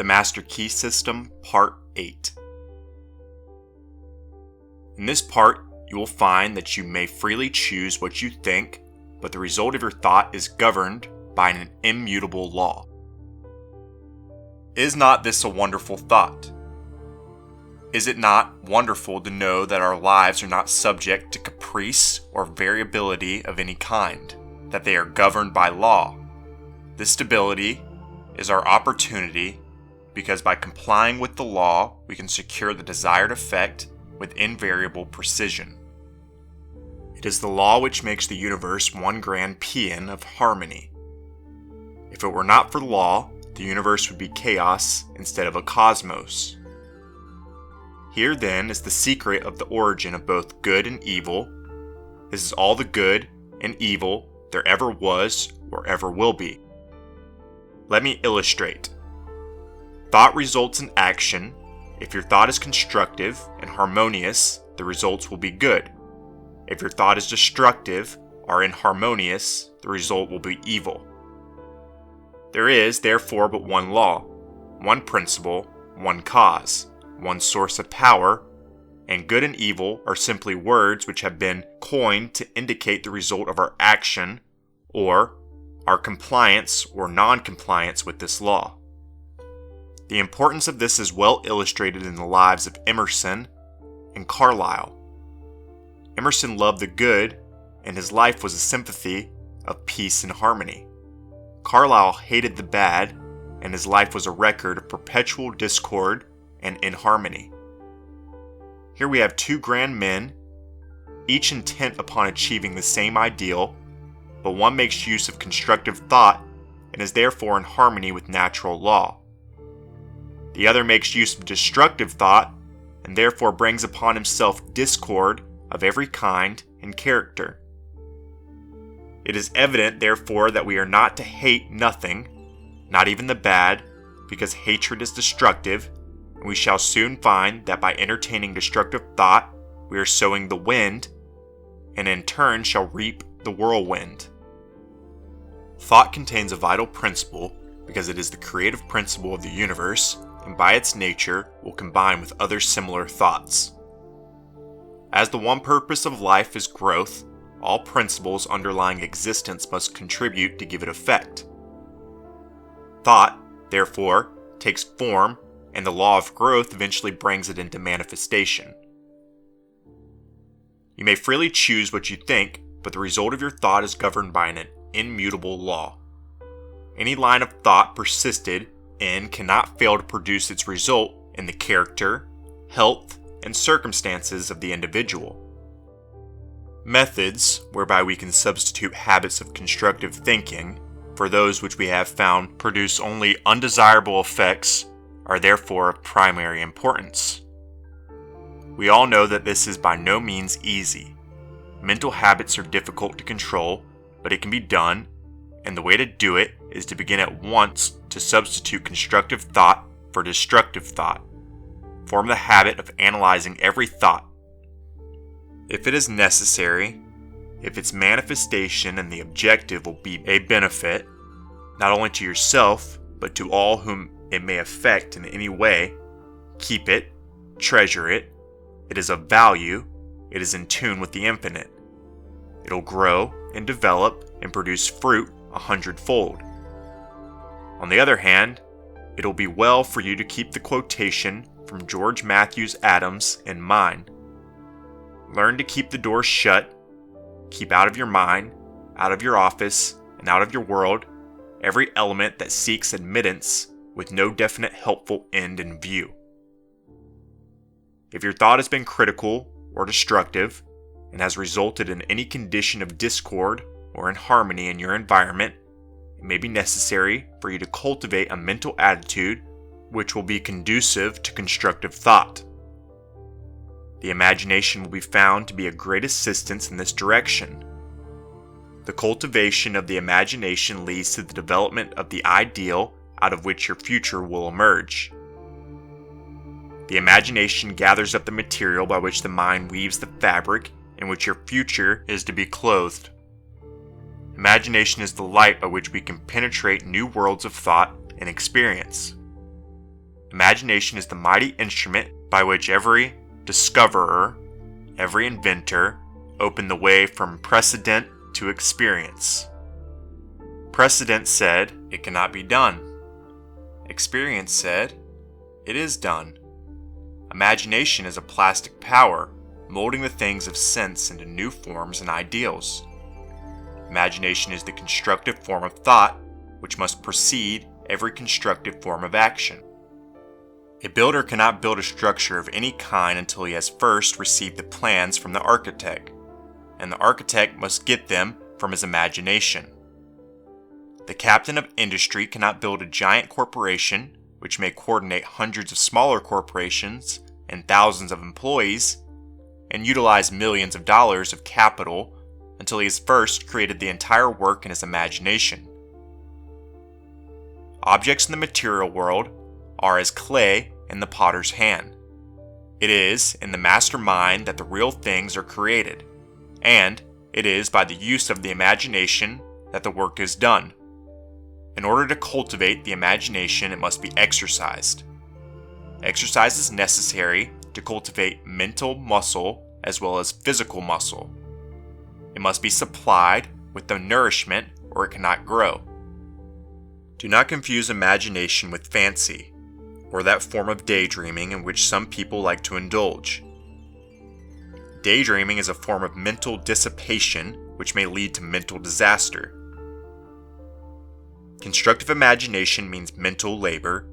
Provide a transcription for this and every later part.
The Master Key System, Part 8. In this part, you will find that you may freely choose what you think, but the result of your thought is governed by an immutable law. Is not this a wonderful thought? Is it not wonderful to know that our lives are not subject to caprice or variability of any kind, that they are governed by law? This stability is our opportunity because by complying with the law, we can secure the desired effect with invariable precision. It is the law which makes the universe one grand paean of harmony. If it were not for law, the universe would be chaos instead of a cosmos. Here then is the secret of the origin of both good and evil. This is all the good and evil there ever was or ever will be. Let me illustrate. Thought results in action. If your thought is constructive and harmonious, the results will be good. If your thought is destructive or inharmonious, the result will be evil. There is, therefore, but one law, one principle, one cause, one source of power, and good and evil are simply words which have been coined to indicate the result of our action or our compliance or non-compliance with this law. The importance of this is well illustrated in the lives of Emerson and Carlyle. Emerson loved the good, and his life was a sympathy of peace and harmony. Carlyle hated the bad, and his life was a record of perpetual discord and inharmony. Here we have two grand men, each intent upon achieving the same ideal, but one makes use of constructive thought and is therefore in harmony with natural law. The other makes use of destructive thought and therefore brings upon himself discord of every kind and character. It is evident, therefore, that we are not to hate nothing, not even the bad, because hatred is destructive, and we shall soon find that by entertaining destructive thought, we are sowing the wind, and in turn shall reap the whirlwind. Thought contains a vital principle because it is the creative principle of the universe, and by its nature will combine with other similar thoughts. As the one purpose of life is growth, all principles underlying existence must contribute to give it effect. Thought, therefore, takes form, and the law of growth eventually brings it into manifestation. You may freely choose what you think, but the result of your thought is governed by an immutable law. Any line of thought persisted in cannot fail to produce its result in the character, health, and circumstances of the individual. Methods whereby we can substitute habits of constructive thinking for those which we have found produce only undesirable effects are therefore of primary importance. We all know that this is by no means easy. Mental habits are difficult to control, but it can be done, and the way to do it is to begin at once to substitute constructive thought for destructive thought. Form the habit of analyzing every thought. If it is necessary, if its manifestation and the objective will be a benefit, not only to yourself, but to all whom it may affect in any way, keep it, treasure it. It is of value, it is in tune with the infinite. It'll grow and develop and produce fruit 100-fold. On the other hand, it'll be well for you to keep the quotation from George Matthews Adams in mind. Learn to keep the door shut, keep out of your mind, out of your office, and out of your world every element that seeks admittance with no definite helpful end in view. If your thought has been critical or destructive and has resulted in any condition of discord or inharmony in your environment, it may be necessary for you to cultivate a mental attitude which will be conducive to constructive thought. The imagination will be found to be a great assistance in this direction. The cultivation of the imagination leads to the development of the ideal out of which your future will emerge. The imagination gathers up the material by which the mind weaves the fabric in which your future is to be clothed. Imagination is the light by which we can penetrate new worlds of thought and experience. Imagination is the mighty instrument by which every discoverer, every inventor, opened the way from precedent to experience. Precedent said, it cannot be done. Experience said, it is done. Imagination is a plastic power, molding the things of sense into new forms and ideals. Imagination is the constructive form of thought, which must precede every constructive form of action. A builder cannot build a structure of any kind until he has first received the plans from the architect, and the architect must get them from his imagination. The captain of industry cannot build a giant corporation, which may coordinate hundreds of smaller corporations and thousands of employees, and utilize millions of dollars of capital until he has first created the entire work in his imagination. Objects in the material world are as clay in the potter's hand. It is in the master mind that the real things are created, and it is by the use of the imagination that the work is done. In order to cultivate the imagination, it must be exercised. Exercise is necessary to cultivate mental muscle as well as physical muscle. It must be supplied with the nourishment or it cannot grow. Do not confuse imagination with fancy, or that form of daydreaming in which some people like to indulge. Daydreaming is a form of mental dissipation which may lead to mental disaster. Constructive imagination means mental labor,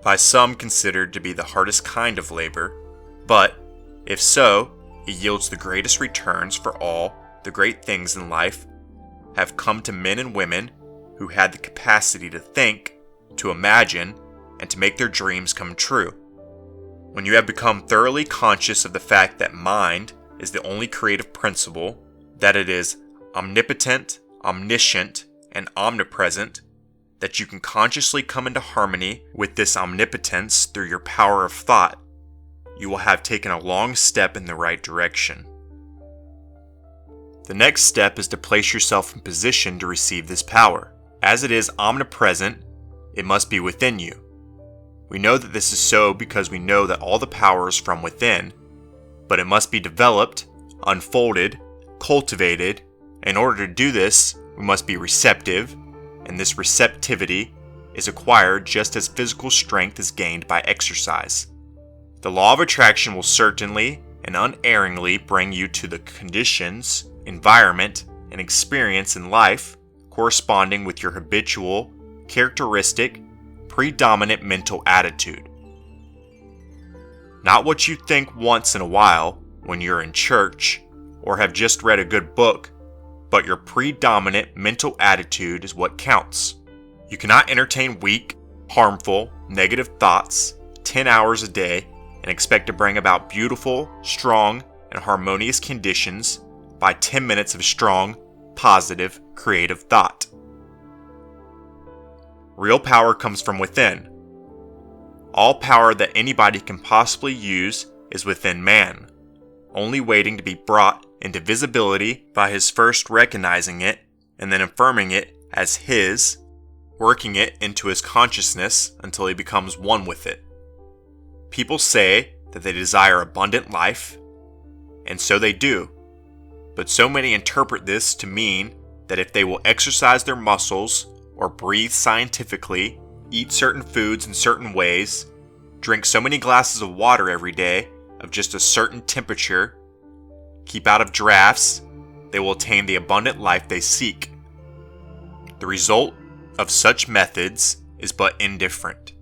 by some considered to be the hardest kind of labor, but, if so, it yields the greatest returns, for all the great things in life have come to men and women who had the capacity to think, to imagine, and to make their dreams come true. When you have become thoroughly conscious of the fact that mind is the only creative principle, that it is omnipotent, omniscient, and omnipresent, that you can consciously come into harmony with this omnipotence through your power of thought, you will have taken a long step in the right direction. The next step is to place yourself in position to receive this power. As it is omnipresent, it must be within you. We know that this is so because we know that all the power is from within, but it must be developed, unfolded, cultivated. In order to do this, we must be receptive, and this receptivity is acquired just as physical strength is gained by exercise. The law of attraction will certainly and unerringly bring you to the conditions, environment, and experience in life corresponding with your habitual, characteristic, predominant mental attitude. Not what you think once in a while when you're in church or have just read a good book, but your predominant mental attitude is what counts. You cannot entertain weak, harmful, negative thoughts 10 hours a day and expect to bring about beautiful, strong, and harmonious conditions by 10 minutes of strong, positive, creative thought. Real power comes from within. All power that anybody can possibly use is within man, only waiting to be brought into visibility by his first recognizing it and then affirming it as his, working it into his consciousness until he becomes one with it. People say that they desire abundant life, and so they do, but so many interpret this to mean that if they will exercise their muscles or breathe scientifically, eat certain foods in certain ways, drink so many glasses of water every day of just a certain temperature, keep out of drafts, they will attain the abundant life they seek. The result of such methods is but indifferent.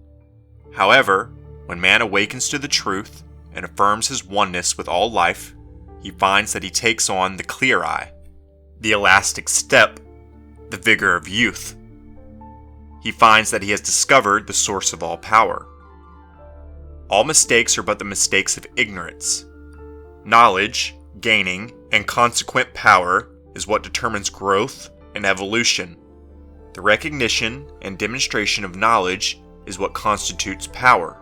However, when man awakens to the truth and affirms his oneness with all life, he finds that he takes on the clear eye, the elastic step, the vigor of youth. He finds that he has discovered the source of all power. All mistakes are but the mistakes of ignorance. Knowledge, gaining, and consequent power is what determines growth and evolution. The recognition and demonstration of knowledge is what constitutes power.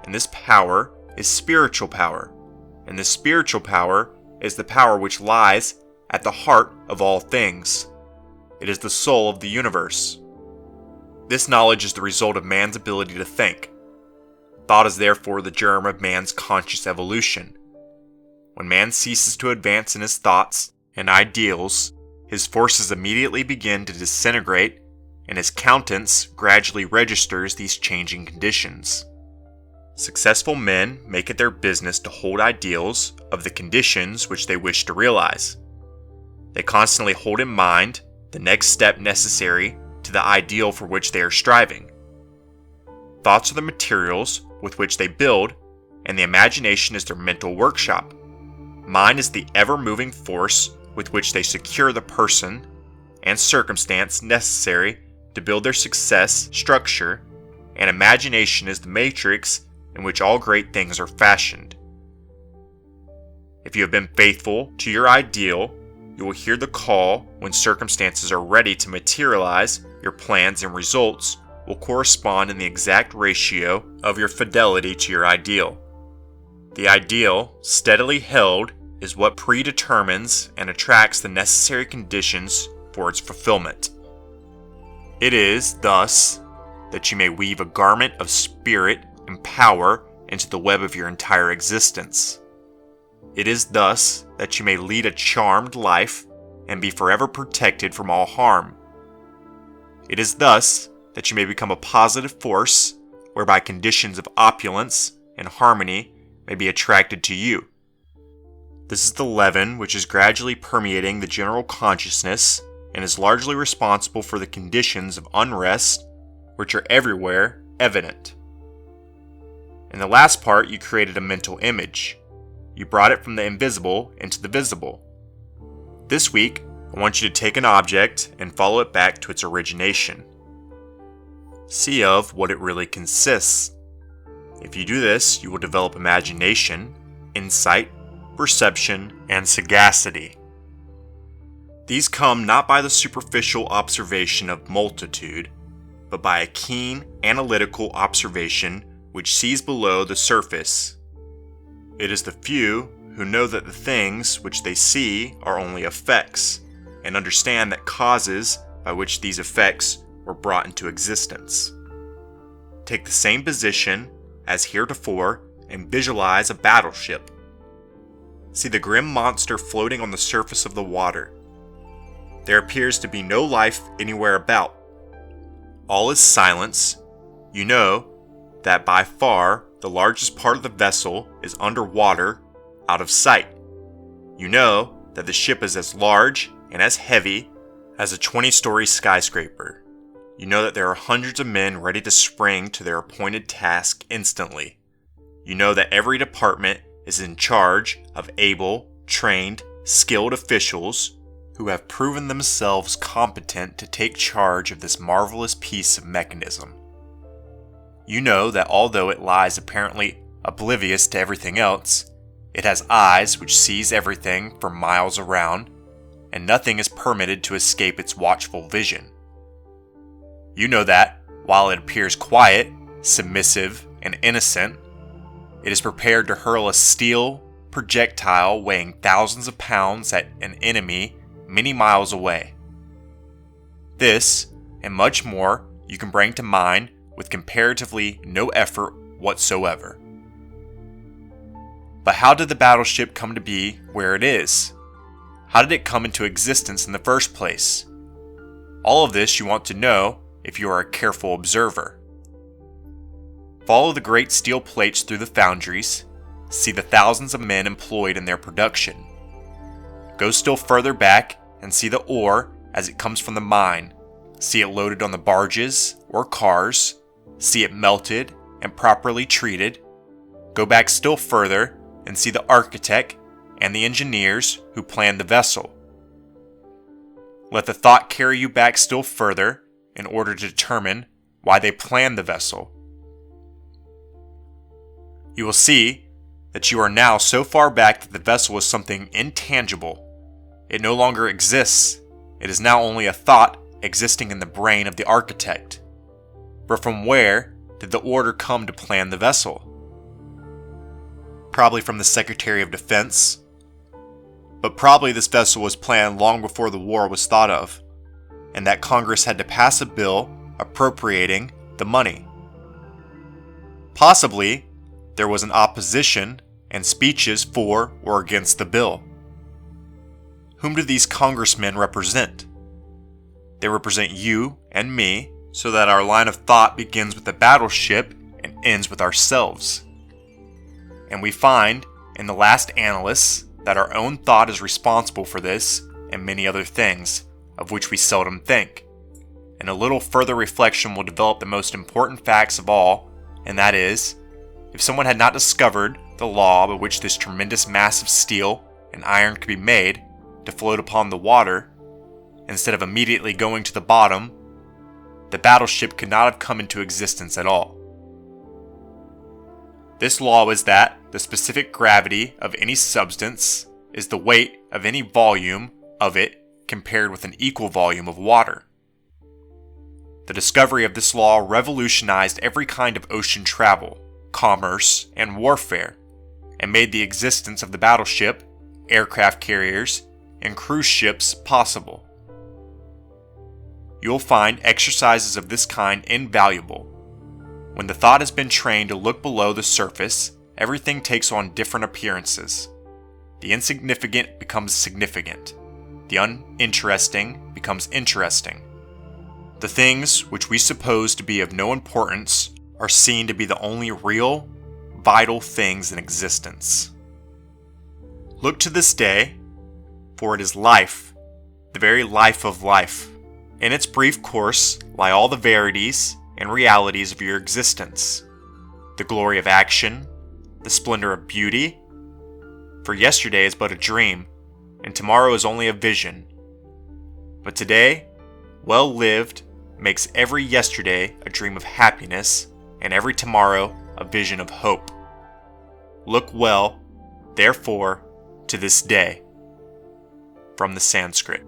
And this power is spiritual power. And this spiritual power is the power which lies at the heart of all things. It is the soul of the universe. This knowledge is the result of man's ability to think. Thought is therefore the germ of man's conscious evolution. When man ceases to advance in his thoughts and ideals, his forces immediately begin to disintegrate, and his countenance gradually registers these changing conditions. Successful men make it their business to hold ideals of the conditions which they wish to realize. They constantly hold in mind the next step necessary to the ideal for which they are striving. Thoughts are the materials with which they build, and the imagination is their mental workshop. Mind is the ever-moving force with which they secure the person and circumstance necessary to build their success structure, and imagination is the matrix in which all great things are fashioned. If you have been faithful to your ideal, you will hear the call when circumstances are ready to materialize. Your plans and results will correspond in the exact ratio of your fidelity to your ideal. The ideal, steadily held, is what predetermines and attracts the necessary conditions for its fulfillment. It is, thus, that you may weave a garment of spirit and power into the web of your entire existence. It is thus that you may lead a charmed life and be forever protected from all harm. It is thus that you may become a positive force whereby conditions of opulence and harmony may be attracted to you. This is the leaven which is gradually permeating the general consciousness and is largely responsible for the conditions of unrest which are everywhere evident. In the last part, you created a mental image. You brought it from the invisible into the visible. This week, I want you to take an object and follow it back to its origination. See of what it really consists. If you do this, you will develop imagination, insight, perception, and sagacity. These come not by the superficial observation of multitude, but by a keen, analytical observation which sees below the surface. It is the few who know that the things which they see are only effects, and understand that causes by which these effects were brought into existence. Take the same position as heretofore and visualize a battleship. See the grim monster floating on the surface of the water. There appears to be no life anywhere about. All is silence. You know that by far the largest part of the vessel is underwater, out of sight. You know that the ship is as large and as heavy as a 20-story skyscraper. You know that there are hundreds of men ready to spring to their appointed task instantly. You know that every department is in charge of able, trained, skilled officials who have proven themselves competent to take charge of this marvelous piece of mechanism. You know that although it lies apparently oblivious to everything else, it has eyes which sees everything for miles around, and nothing is permitted to escape its watchful vision. You know that, while it appears quiet, submissive, and innocent, it is prepared to hurl a steel projectile weighing thousands of pounds at an enemy many miles away. This, and much more, you can bring to mind with comparatively no effort whatsoever. But how did the battleship come to be where it is? How did it come into existence in the first place? All of this you want to know if you are a careful observer. Follow the great steel plates through the foundries. See the thousands of men employed in their production. Go still further back and see the ore as it comes from the mine. See it loaded on the barges or cars. See it melted and properly treated. Go back still further and see the architect and the engineers who planned the vessel. Let the thought carry you back still further in order to determine why they planned the vessel. You will see that you are now so far back that the vessel is something intangible. It no longer exists. It is now only a thought existing in the brain of the architect. But from where did the order come to plan the vessel? Probably from the Secretary of Defense. But probably this vessel was planned long before the war was thought of, and that Congress had to pass a bill appropriating the money. Possibly, there was an opposition and speeches for or against the bill. Whom do these congressmen represent? They represent you and me, so that our line of thought begins with the battleship and ends with ourselves. And we find in the last Analysts that our own thought is responsible for this and many other things, of which we seldom think. And a little further reflection will develop the most important facts of all, and that is, if someone had not discovered the law by which this tremendous mass of steel and iron could be made to float upon the water, instead of immediately going to the bottom, the battleship could not have come into existence at all. This law is that the specific gravity of any substance is the weight of any volume of it compared with an equal volume of water. The discovery of this law revolutionized every kind of ocean travel, commerce, and warfare, and made the existence of the battleship, aircraft carriers, and cruise ships possible. You will find exercises of this kind invaluable. When the thought has been trained to look below the surface, everything takes on different appearances. The insignificant becomes significant. The uninteresting becomes interesting. The things which we suppose to be of no importance are seen to be the only real, vital things in existence. Look to this day, for it is life, the very life of life. In its brief course lie all the verities and realities of your existence, the glory of action, the splendor of beauty. For yesterday is but a dream, and tomorrow is only a vision. But today, well lived, makes every yesterday a dream of happiness, and every tomorrow a vision of hope. Look well, therefore, to this day. From the Sanskrit.